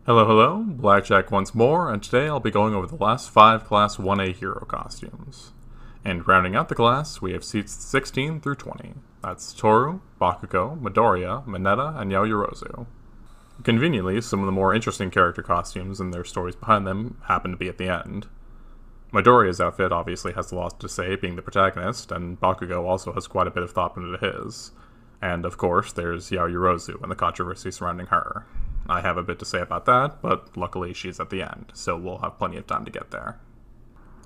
Hello, hello, Blackjack once more, and today I'll be going over the last 5 Class 1A hero costumes. And rounding out the class, we have seats 16 through 20. That's Toru, Bakugo, Midoriya, Mineta, and Yaoyorozu. Conveniently, some of the more interesting character costumes and their stories behind them happen to be at the end. Midoriya's outfit obviously has a lot to say, being the protagonist, and Bakugo also has quite a bit of thought into his. And of course, there's Yaoyorozu and the controversy surrounding her. I have a bit to say about that, but luckily she's at the end, so we'll have plenty of time to get there.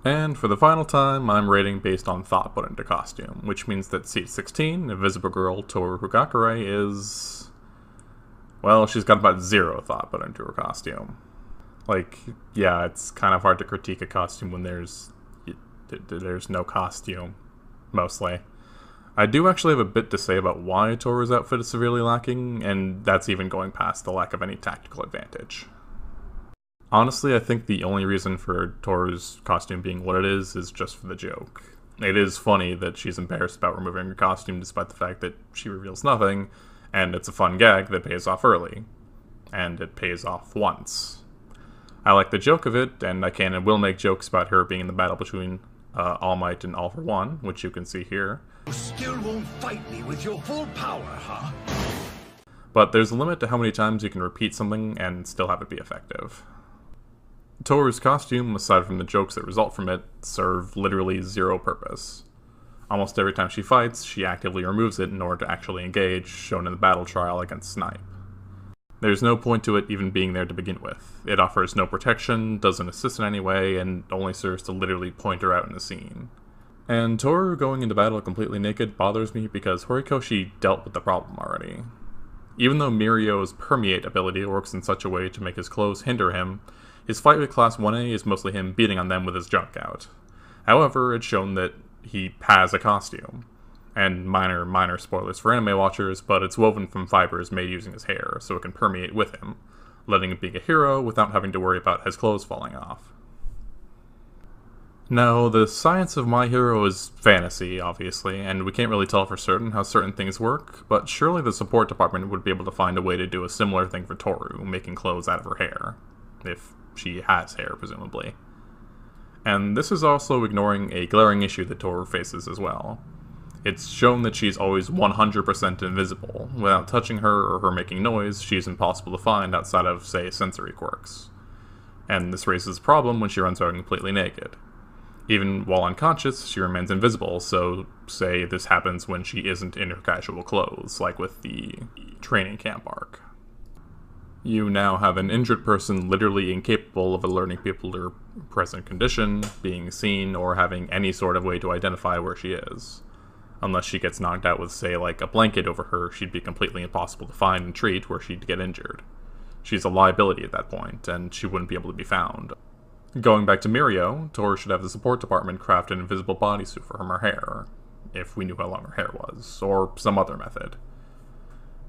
And for the final time, I'm rating based on thought put into costume, which means that seat 16, Invisible Girl Toru Hugakure, is... well, she's got about 0 thought put into her costume. Yeah, it's kind of hard to critique a costume when there's no costume, mostly. I do actually have a bit to say about why Toru's outfit is severely lacking, and that's even going past the lack of any tactical advantage. Honestly, I think the only reason for Toru's costume being what it is just for the joke. It is funny that she's embarrassed about removing her costume despite the fact that she reveals nothing, and it's a fun gag that pays off early. And it pays off once. I like the joke of it, and I can and will make jokes about her being in the battle between All Might and All for One, which you can see here. You still won't fight me with your full power, huh? But there's a limit to how many times you can repeat something and still have it be effective. Toru's costume, aside from the jokes that result from it, serve literally 0 purpose. Almost every time she fights, she actively removes it in order to actually engage, shown in the battle trial against Snipe. There's no point to it even being there to begin with. It offers no protection, doesn't assist in any way, and only serves to literally point her out in the scene. And Toru going into battle completely naked bothers me because Horikoshi dealt with the problem already. Even though Mirio's Permeate ability works in such a way to make his clothes hinder him, his fight with Class 1A is mostly him beating on them with his junk out. However, it's shown that he has a costume. And minor spoilers for anime watchers, but it's woven from fibers made using his hair, so it can permeate with him, letting him be a hero without having to worry about his clothes falling off. Now, the science of My Hero is fantasy, obviously, and we can't really tell for certain how certain things work, but surely the support department would be able to find a way to do a similar thing for Toru, making clothes out of her hair. If she has hair, presumably. And this is also ignoring a glaring issue that Toru faces as well. It's shown that she's always 100% invisible. Without touching her or her making noise, she's impossible to find outside of, say, sensory quirks. And this raises a problem when she runs out completely naked. Even while unconscious, she remains invisible, so say this happens when she isn't in her casual clothes, like with the training camp arc. You now have an injured person literally incapable of alerting people to her present condition, being seen, or having any sort of way to identify where she is. Unless she gets knocked out with, say, like a blanket over her, she'd be completely impossible to find and treat where she'd get injured. She's a liability at that point, and she wouldn't be able to be found. Going back to Mirio, Toru should have the support department craft an invisible bodysuit for her hair, if we knew how long her hair was, or some other method.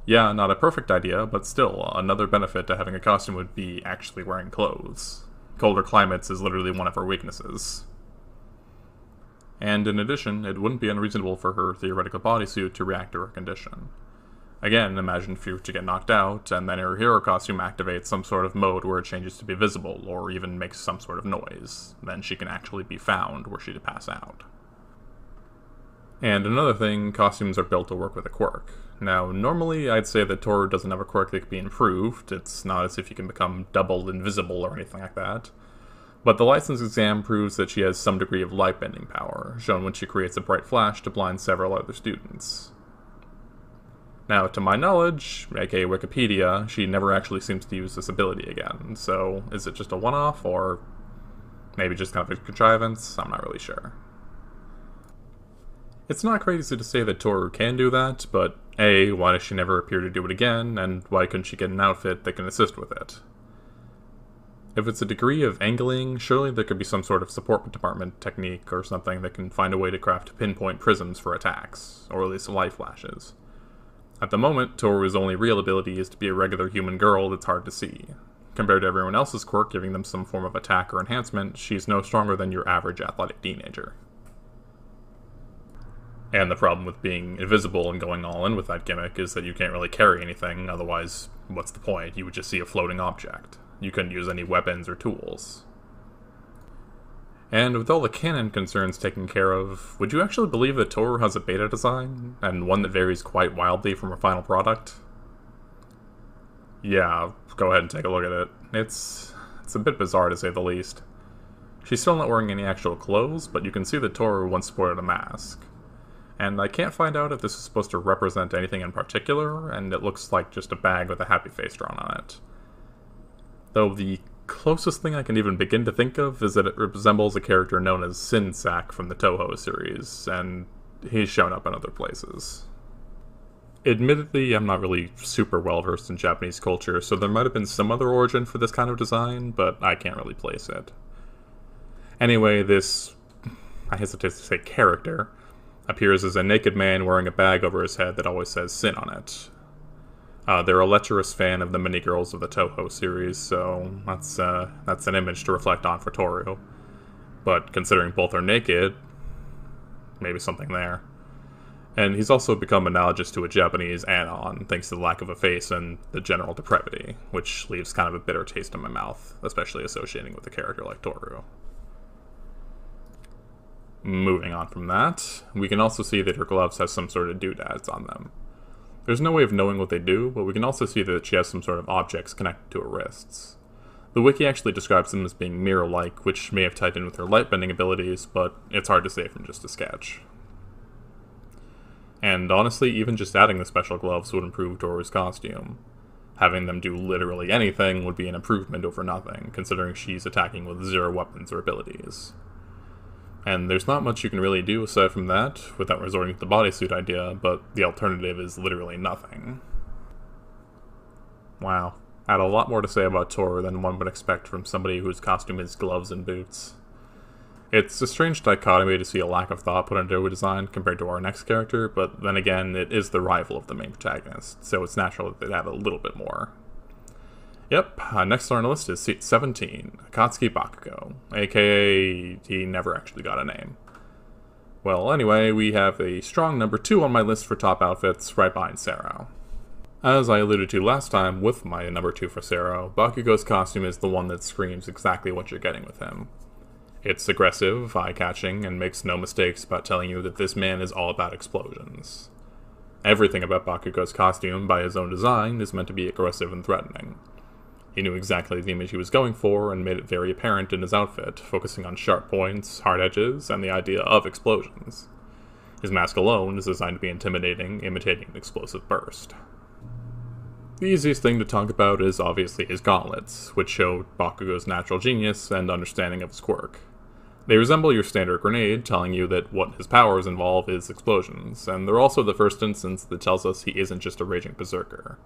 Yeah, not a perfect idea, but still, another benefit to having a costume would be actually wearing clothes. Colder climates is literally one of her weaknesses. And in addition, it wouldn't be unreasonable for her theoretical bodysuit to react to her condition. Again, imagine if you were to get knocked out, and then her hero costume activates some sort of mode where it changes to be visible, or even makes some sort of noise. Then she can actually be found were she to pass out. And another thing, costumes are built to work with a quirk. Now, normally I'd say that Toru doesn't have a quirk that can be improved. It's not as if you can become double invisible or anything like that. But the license exam proves that she has some degree of light bending power, shown when she creates a bright flash to blind several other students. Now, to my knowledge, aka Wikipedia, she never actually seems to use this ability again, so is it just a one-off, or maybe just kind of a contrivance? I'm not really sure. It's not crazy to say that Toru can do that, but A, why does she never appear to do it again, and why couldn't she get an outfit that can assist with it? If it's a degree of angling, surely there could be some sort of support department technique or something that can find a way to craft pinpoint prisms for attacks, or at least light flashes. At the moment, Toru's only real ability is to be a regular human girl that's hard to see. Compared to everyone else's quirk giving them some form of attack or enhancement, she's no stronger than your average athletic teenager. And the problem with being invisible and going all in with that gimmick is that you can't really carry anything, otherwise, what's the point? You would just see a floating object. You couldn't use any weapons or tools. And with all the canon concerns taken care of, would you actually believe that Toru has a beta design, and one that varies quite wildly from her final product? Yeah, go ahead and take a look at it. It's a bit bizarre to say the least. She's still not wearing any actual clothes, but you can see that Toru once sported a mask. And I can't find out if this is supposed to represent anything in particular, and it looks like just a bag with a happy face drawn on it. Though the closest thing I can even begin to think of is that it resembles a character known as Sin Sack from the Toho series, and he's shown up in other places. Admittedly, I'm not really super well versed in Japanese culture, so there might have been some other origin for this kind of design, but I can't really place it. Anyway, this, I hesitate to say character, appears as a naked man wearing a bag over his head that always says Sin on it. They're a lecherous fan of the mini girls of the Toho series, so that's an image to reflect on for Toru. But considering both are naked, maybe something there. And he's also become analogous to a Japanese anon, thanks to the lack of a face and the general depravity, which leaves kind of a bitter taste in my mouth, especially associating with a character like Toru. Moving on from that, we can also see that her gloves have some sort of doodads on them. There's no way of knowing what they do, but we can also see that she has some sort of objects connected to her wrists. The wiki actually describes them as being mirror-like, which may have tied in with her light-bending abilities, but it's hard to say from just a sketch. And honestly, even just adding the special gloves would improve Toru's costume. Having them do literally anything would be an improvement over nothing, considering she's attacking with 0 weapons or abilities. And there's not much you can really do aside from that, without resorting to the bodysuit idea, but the alternative is literally nothing. Wow. I had a lot more to say about Toru than one would expect from somebody whose costume is gloves and boots. It's a strange dichotomy to see a lack of thought put into a design compared to our next character, but then again, it is the rival of the main protagonist, so it's natural that they'd have a little bit more. Yep, next on our list is seat 17, Akatsuki Bakugo, aka he never actually got a name. Well, anyway, we have a strong number 2 on my list for top outfits, right behind Sero. As I alluded to last time with my number 2 for Sero, Bakugo's costume is the one that screams exactly what you're getting with him. It's aggressive, eye-catching, and makes no mistakes about telling you that this man is all about explosions. Everything about Bakugo's costume, by his own design, is meant to be aggressive and threatening. He knew exactly the image he was going for and made it very apparent in his outfit, focusing on sharp points, hard edges, and the idea of explosions. His mask alone is designed to be intimidating, imitating an explosive burst. The easiest thing to talk about is obviously his gauntlets, which show Bakugo's natural genius and understanding of his quirk. They resemble your standard grenade, telling you that what his powers involve is explosions, and they're also the first instance that tells us he isn't just a raging berserker.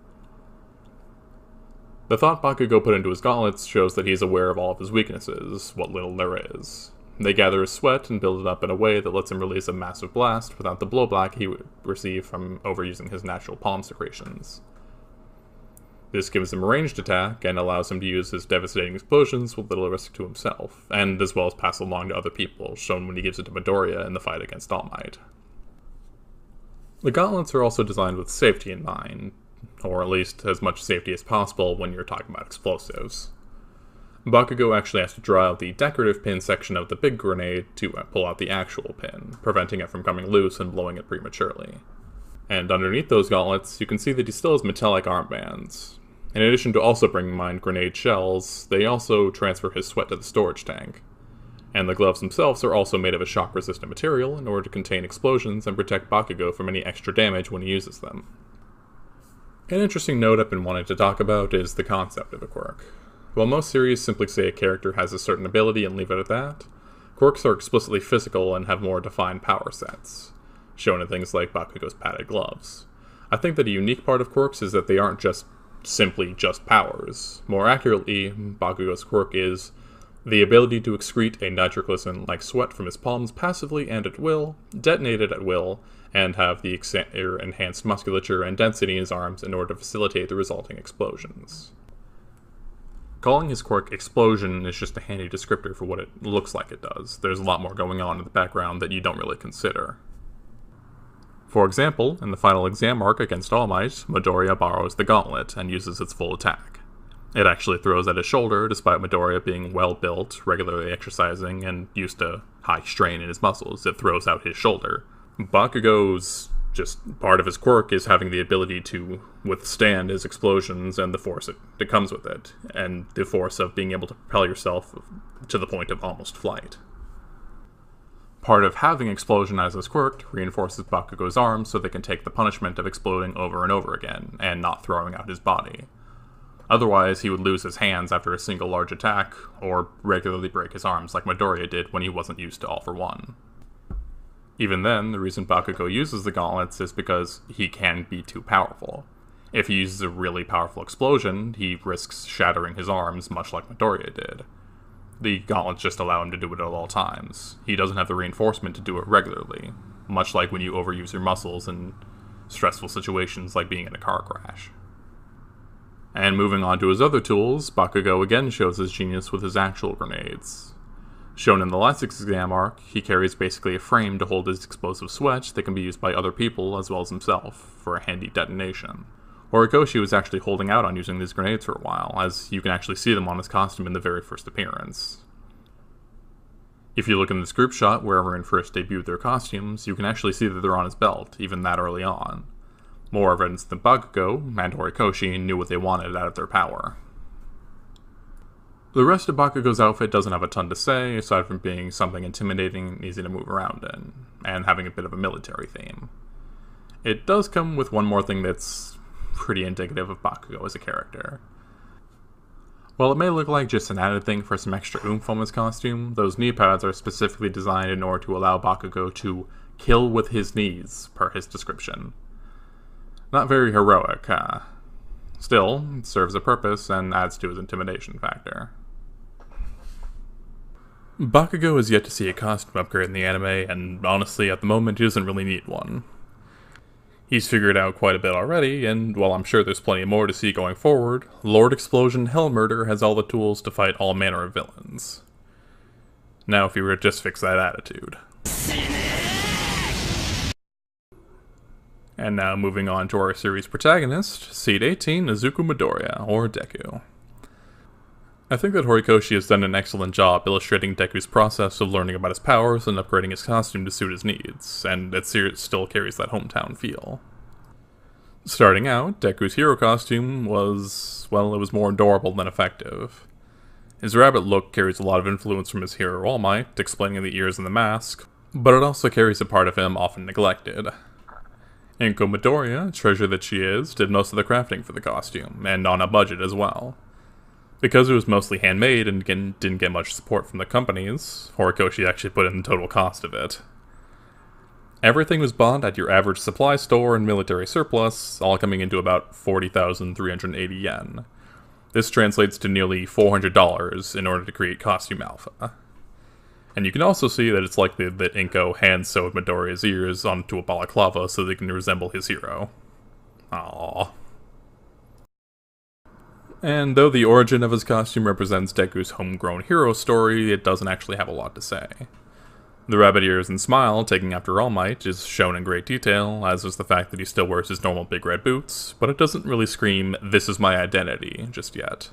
The thought Bakugo put into his gauntlets shows that he's aware of all of his weaknesses, what little there is. They gather his sweat and build it up in a way that lets him release a massive blast without the blowback he would receive from overusing his natural palm secretions. This gives him a ranged attack and allows him to use his devastating explosions with little risk to himself, and as well as pass along to other people, shown when he gives it to Midoriya in the fight against All Might. The gauntlets are also designed with safety in mind, or at least as much safety as possible when you're talking about explosives. Bakugo actually has to draw out the decorative pin section of the big grenade to pull out the actual pin, preventing it from coming loose and blowing it prematurely. And underneath those gauntlets, you can see that he still has metallic armbands. In addition to also bringing in mind grenade shells, they also transfer his sweat to the storage tank. And the gloves themselves are also made of a shock-resistant material in order to contain explosions and protect Bakugo from any extra damage when he uses them. An interesting note I've been wanting to talk about is the concept of a quirk. While most series simply say a character has a certain ability and leave it at that, quirks are explicitly physical and have more defined power sets, shown in things like Bakugo's padded gloves. I think that a unique part of quirks is that they aren't simply just powers. More accurately, Bakugo's quirk is the ability to excrete a nitroglycerin-like sweat from his palms passively and at will, detonate it at will, and have the enhanced musculature and density in his arms in order to facilitate the resulting explosions. Calling his quirk Explosion is just a handy descriptor for what it looks like it does. There's a lot more going on in the background that you don't really consider. For example, in the final exam arc against All Might, Midoriya borrows the Gauntlet and uses its full attack. It actually throws at his shoulder, despite Midoriya being well-built, regularly exercising, and used to high strain in his muscles. It throws out his shoulder. Bakugo's just part of his quirk is having the ability to withstand his explosions and the force that comes with it, and the force of being able to propel yourself to the point of almost flight. Part of having explosion as his quirk reinforces Bakugo's arms so they can take the punishment of exploding over and over again, and not throwing out his body. Otherwise, he would lose his hands after a single large attack, or regularly break his arms like Midoriya did when he wasn't used to All for One. Even then, the reason Bakugo uses the gauntlets is because he can be too powerful. If he uses a really powerful explosion, he risks shattering his arms, much like Midoriya did. The gauntlets just allow him to do it at all times. He doesn't have the reinforcement to do it regularly, much like when you overuse your muscles in stressful situations like being in a car crash. And moving on to his other tools, Bakugo again shows his genius with his actual grenades. Shown in the last exam arc, he carries basically a frame to hold his explosive switch that can be used by other people as well as himself for a handy detonation. Horikoshi was actually holding out on using these grenades for a while, as you can actually see them on his costume in the very first appearance. If you look in this group shot where everyone first debuted their costumes, you can actually see that they're on his belt, even that early on. More evidence than Bakugo and Horikoshi knew what they wanted out of their power. The rest of Bakugo's outfit doesn't have a ton to say, aside from being something intimidating and easy to move around in, and having a bit of a military theme. It does come with one more thing that's pretty indicative of Bakugo as a character. While it may look like just an added thing for some extra oomph on his costume, those knee pads are specifically designed in order to allow Bakugo to kill with his knees, per his description. Not very heroic, huh? Still, it serves a purpose and adds to his intimidation factor. Bakugo is yet to see a costume upgrade in the anime, and honestly, at the moment, he doesn't really need one. He's figured out quite a bit already, and while I'm sure there's plenty more to see going forward, Lord Explosion Hellmurder has all the tools to fight all manner of villains. Now if he were to just fix that attitude. And now moving on to our series protagonist, Seed 18, Izuku Midoriya, or Deku. I think that Horikoshi has done an excellent job illustrating Deku's process of learning about his powers and upgrading his costume to suit his needs, and it still carries that hometown feel. Starting out, Deku's hero costume was, well, it was more adorable than effective. His rabbit look carries a lot of influence from his hero All Might, explaining the ears and the mask, but it also carries a part of him often neglected. Inko Midoriya, treasure that she is, did most of the crafting for the costume, and on a budget as well. Because it was mostly handmade and didn't get much support from the companies, Horikoshi actually put in the total cost of it. Everything was bought at your average supply store and military surplus, all coming into about 40,380 yen. This translates to nearly $400 in order to create Costume Alpha. And you can also see that it's likely that Inko hand-sewed Midoriya's ears onto a balaclava so they can resemble his hero. Aww. And though the origin of his costume represents Deku's homegrown hero story, it doesn't actually have a lot to say. The rabbit ears and smile, taking after All Might, is shown in great detail, as is the fact that he still wears his normal big red boots, but it doesn't really scream, "This is my identity," just yet.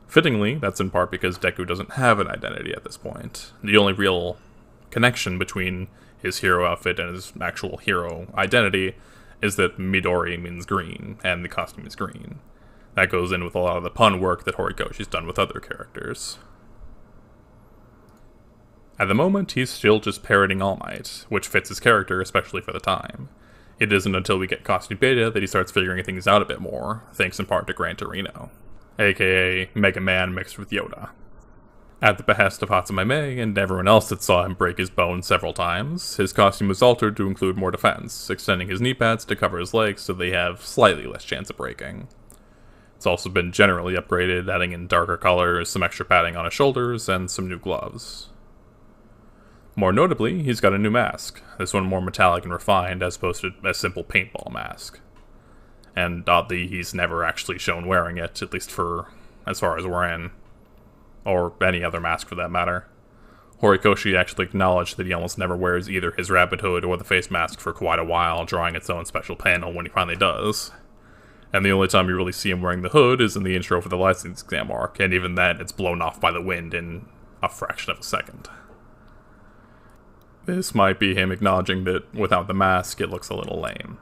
Fittingly, that's in part because Deku doesn't have an identity at this point. The only real connection between his hero outfit and his actual hero identity is that Midori means green, and the costume is green. That goes in with a lot of the pun work that Horikoshi's done with other characters. At the moment, he's still just parroting All Might, which fits his character, especially for the time. It isn't until we get Costume Beta that he starts figuring things out a bit more, thanks in part to Gran Torino, aka Mega Man mixed with Yoda. At the behest of Hatsune Miku and everyone else that saw him break his bones several times, his costume was altered to include more defense, extending his knee pads to cover his legs so they have slightly less chance of breaking. It's also been generally upgraded, adding in darker colors, some extra padding on his shoulders, and some new gloves. More notably, he's got a new mask, this one more metallic and refined as opposed to a simple paintball mask. And oddly, he's never actually shown wearing it, at least for as far as we're in. Or any other mask for that matter. Horikoshi actually acknowledged that he almost never wears either his rabbit hood or the face mask for quite a while, drawing its own special panel when he finally does. And the only time you really see him wearing the hood is in the intro for the license exam arc, and even then it's blown off by the wind in a fraction of a second. This might be him acknowledging that without the mask it looks a little lame.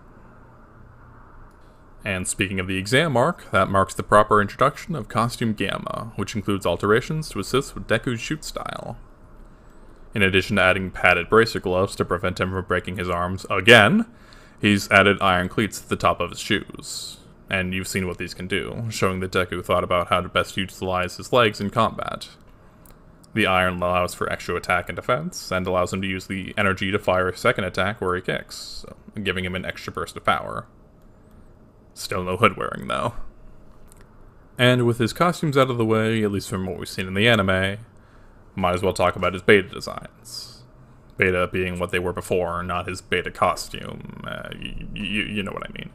And speaking of the exam arc, that marks the proper introduction of Costume Gamma, which includes alterations to assist with Deku's shoot style. In addition to adding padded bracer gloves to prevent him from breaking his arms again, he's added iron cleats at the top of his shoes. And you've seen what these can do, showing that Deku thought about how to best utilize his legs in combat. The iron allows for extra attack and defense, and allows him to use the energy to fire a second attack where he kicks, giving him an extra burst of power. Still no hood wearing, though. And with his costumes out of the way, at least from what we've seen in the anime, might as well talk about his beta designs. Beta being what they were before, not his beta costume. You know what I mean.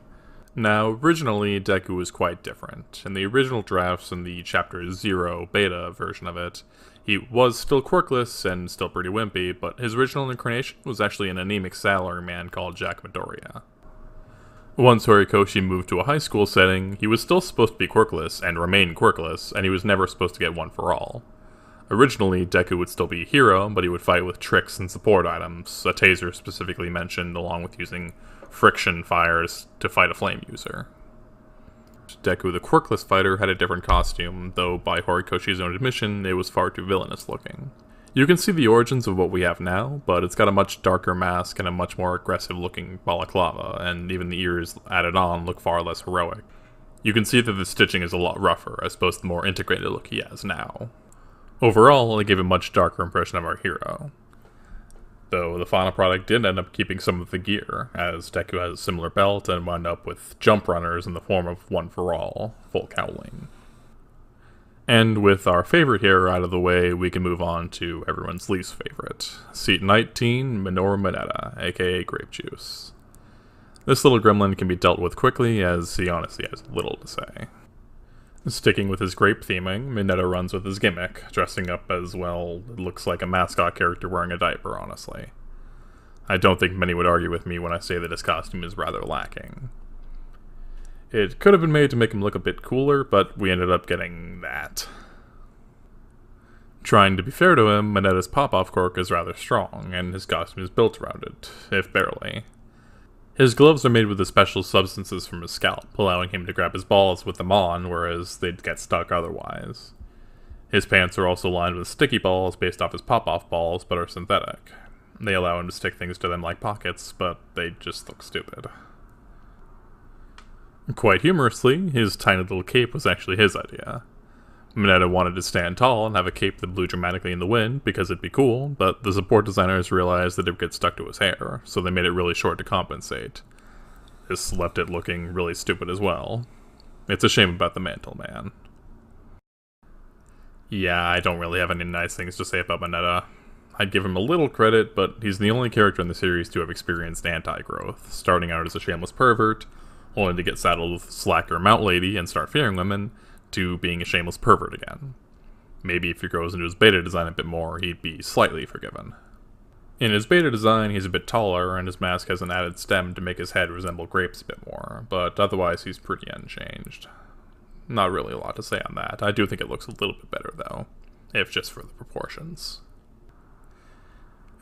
Now, originally, Deku was quite different. In the original drafts and the Chapter 0 beta version of it, he was still quirkless and still pretty wimpy, but his original incarnation was actually an anemic salaryman called Jack Midoriya. Once Horikoshi moved to a high school setting, he was still supposed to be quirkless and remain quirkless, and he was never supposed to get one for all. Originally, Deku would still be a hero, but he would fight with tricks and support items, a taser specifically mentioned, along with using friction fires to fight a flame user. Deku the quirkless fighter had a different costume, though by Horikoshi's own admission, it was far too villainous looking. You can see the origins of what we have now, but it's got a much darker mask and a much more aggressive looking balaclava, and even the ears added on look far less heroic. You can see that the stitching is a lot rougher, as opposed to the more integrated look he has now. Overall, it gave a much darker impression of our hero. Though the final product did end up keeping some of the gear, as Deku has a similar belt and wound up with jump runners in the form of One for All, full cowling. And with our favorite hero out of the way, we can move on to everyone's least favorite. Seat 19, Minoru Mineta, aka Grape Juice. This little gremlin can be dealt with quickly, as he honestly has little to say. Sticking with his grape theming, Mineta runs with his gimmick, dressing up as, well, it looks like a mascot character wearing a diaper, honestly. I don't think many would argue with me when I say that his costume is rather lacking. It could have been made to make him look a bit cooler, but we ended up getting that. Trying to be fair to him, Mineta's pop-off quirk is rather strong, and his costume is built around it, if barely. His gloves are made with the special substances from his scalp, allowing him to grab his balls with them on, whereas they'd get stuck otherwise. His pants are also lined with sticky balls based off his pop-off balls, but are synthetic. They allow him to stick things to them like pockets, but they just look stupid. Quite humorously, his tiny little cape was actually his idea. Mineta wanted to stand tall and have a cape that blew dramatically in the wind because it'd be cool, but the support designers realized that it would get stuck to his hair, so they made it really short to compensate. This left it looking really stupid as well. It's a shame about the Mantle Man. Yeah, I don't really have any nice things to say about Mineta. I'd give him a little credit, but he's the only character in the series to have experienced anti-growth, starting out as a shameless pervert, only to get saddled with slacker mount lady and start fearing women, to being a shameless pervert again. Maybe if he grows into his beta design a bit more, he'd be slightly forgiven. In his beta design, he's a bit taller, and his mask has an added stem to make his head resemble grapes a bit more, but otherwise he's pretty unchanged. Not really a lot to say on that. I do think it looks a little bit better, though, if just for the proportions.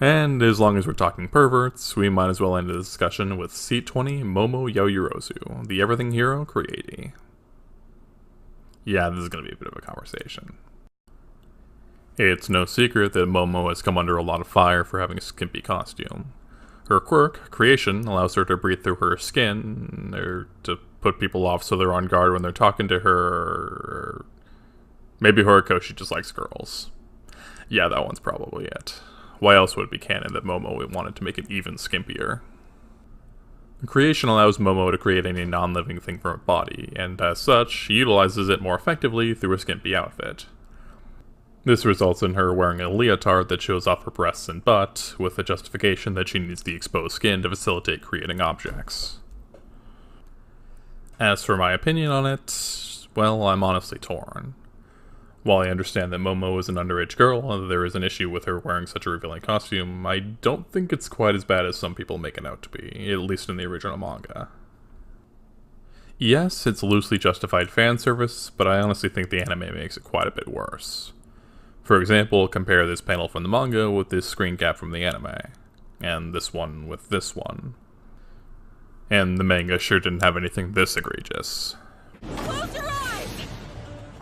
And as long as we're talking perverts, we might as well end the discussion with Seat 20, Momo Yaoyorozu, the everything hero creati. Yeah, this is going to be a bit of a conversation. It's no secret that Momo has come under a lot of fire for having a skimpy costume. Her quirk, Creation, allows her to breathe through her skin, or to put people off so they're on guard when they're talking to her, or maybe Horikoshi just likes girls. Yeah, that one's probably it. Why else would it be canon that Momo wanted to make it even skimpier? Creation allows Momo to create any non-living thing from her body, and as such, she utilizes it more effectively through a skimpy outfit. This results in her wearing a leotard that shows off her breasts and butt, with the justification that she needs the exposed skin to facilitate creating objects. As for my opinion on it, well, I'm honestly torn. While I understand that Momo is an underage girl and that there is an issue with her wearing such a revealing costume, I don't think it's quite as bad as some people make it out to be, at least in the original manga. Yes, it's loosely justified fan service, but I honestly think the anime makes it quite a bit worse. For example, compare this panel from the manga with this screen cap from the anime, and this one with this one. And the manga sure didn't have anything this egregious. Close your eyes!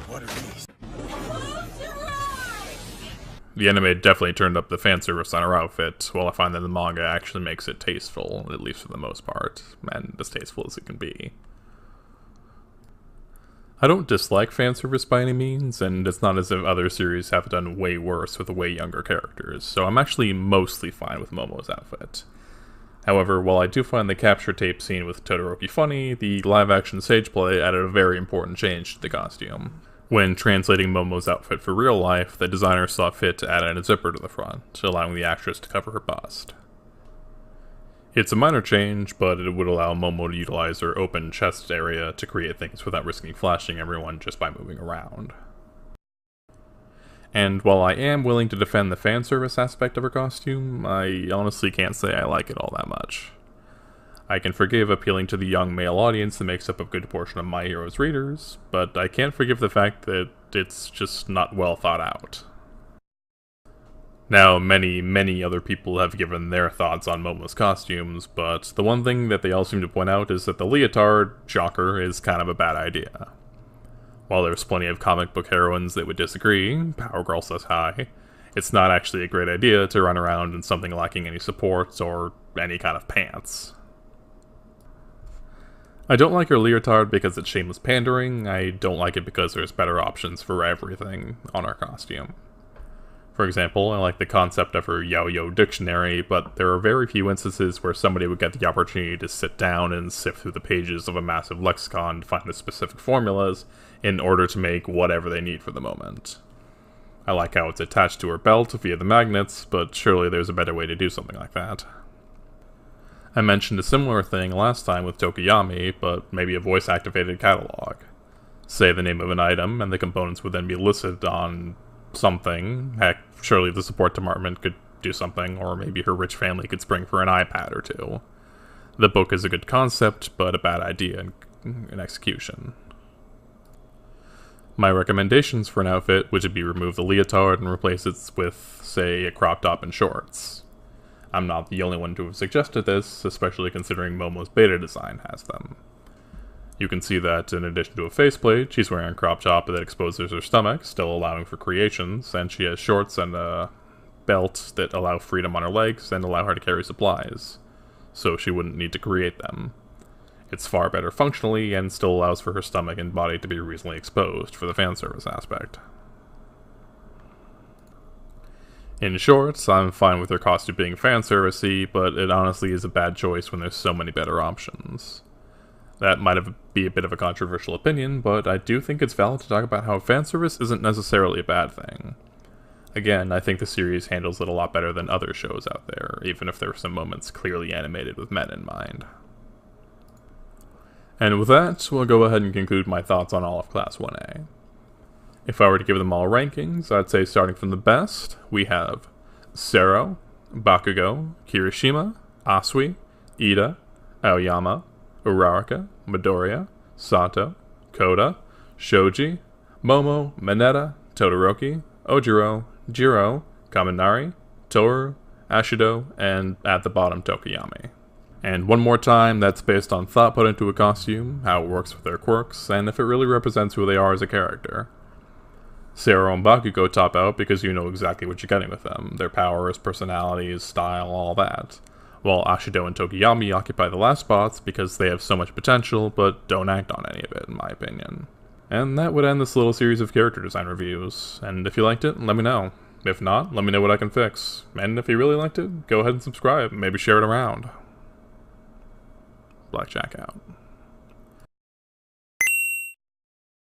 What are these? Close your eyes! The anime definitely turned up the fan service on her outfit, while I find that the manga actually makes it tasteful, at least for the most part, and as tasteful as it can be. I don't dislike fan service by any means, and it's not as if other series have done way worse with way younger characters, so I'm actually mostly fine with Momo's outfit. However, while I do find the capture tape scene with Todoroki funny, the live-action stage play added a very important change to the costume. When translating Momo's outfit for real life, the designer saw fit to add in a zipper to the front, allowing the actress to cover her bust. It's a minor change, but it would allow Momo to utilize her open chest area to create things without risking flashing everyone just by moving around. And while I am willing to defend the fan service aspect of her costume, I honestly can't say I like it all that much. I can forgive appealing to the young male audience that makes up a good portion of My Hero's readers, but I can't forgive the fact that it's just not well thought out. Now, many other people have given their thoughts on Momo's costumes, but the one thing that they all seem to point out is that the leotard, shocker, is kind of a bad idea. While there's plenty of comic book heroines that would disagree, Power Girl says hi, it's not actually a great idea to run around in something lacking any supports or any kind of pants. I don't like her leotard because it's shameless pandering. I don't like it because there's better options for everything on her costume. For example, I like the concept of her Yo-Yo dictionary, but there are very few instances where somebody would get the opportunity to sit down and sift through the pages of a massive lexicon to find the specific formulas in order to make whatever they need for the moment. I like how it's attached to her belt via the magnets, but surely there's a better way to do something like that. I mentioned a similar thing last time with Tokiyami, but maybe a voice-activated catalog. Say the name of an item, and the components would then be listed on something. Heck, surely the support department could do something, or maybe her rich family could spring for an iPad or two. The book is a good concept, but a bad idea in execution. My recommendations for an outfit would be remove the leotard and replace it with, say, a crop top and shorts. I'm not the only one to have suggested this, especially considering Momo's beta design has them. You can see that in addition to a faceplate, she's wearing a crop top that exposes her stomach, still allowing for creations, and she has shorts and a belt that allow freedom on her legs and allow her to carry supplies, so she wouldn't need to create them. It's far better functionally, and still allows for her stomach and body to be reasonably exposed for the fan service aspect. In short, I'm fine with her costume being fan servicey, but it honestly is a bad choice when there's so many better options. That might be a bit of a controversial opinion, but I do think it's valid to talk about how fanservice isn't necessarily a bad thing. Again, I think the series handles it a lot better than other shows out there, even if there are some moments clearly animated with men in mind. And with that, we'll go ahead and conclude my thoughts on all of Class 1A. If I were to give them all rankings, I'd say starting from the best, we have Sero, Bakugo, Kirishima, Asui, Ida, Aoyama, Uraraka, Midoriya, Sato, Koda, Shoji, Momo, Mineta, Todoroki, Ojiro, Jiro, Kaminari, Toru, Ashido, and at the bottom, Tokiyami. And one more time, that's based on thought put into a costume, how it works with their quirks, and if it really represents who they are as a character. Sero and Bakugo top out because you know exactly what you're getting with them, their powers, personalities, style, all that. While Ashido and Tokiyami occupy the last spots because they have so much potential, but don't act on any of it, in my opinion. And that would end this little series of character design reviews, and if you liked it, let me know. If not, let me know what I can fix. And if you really liked it, go ahead and subscribe, maybe share it around. Blackjack out.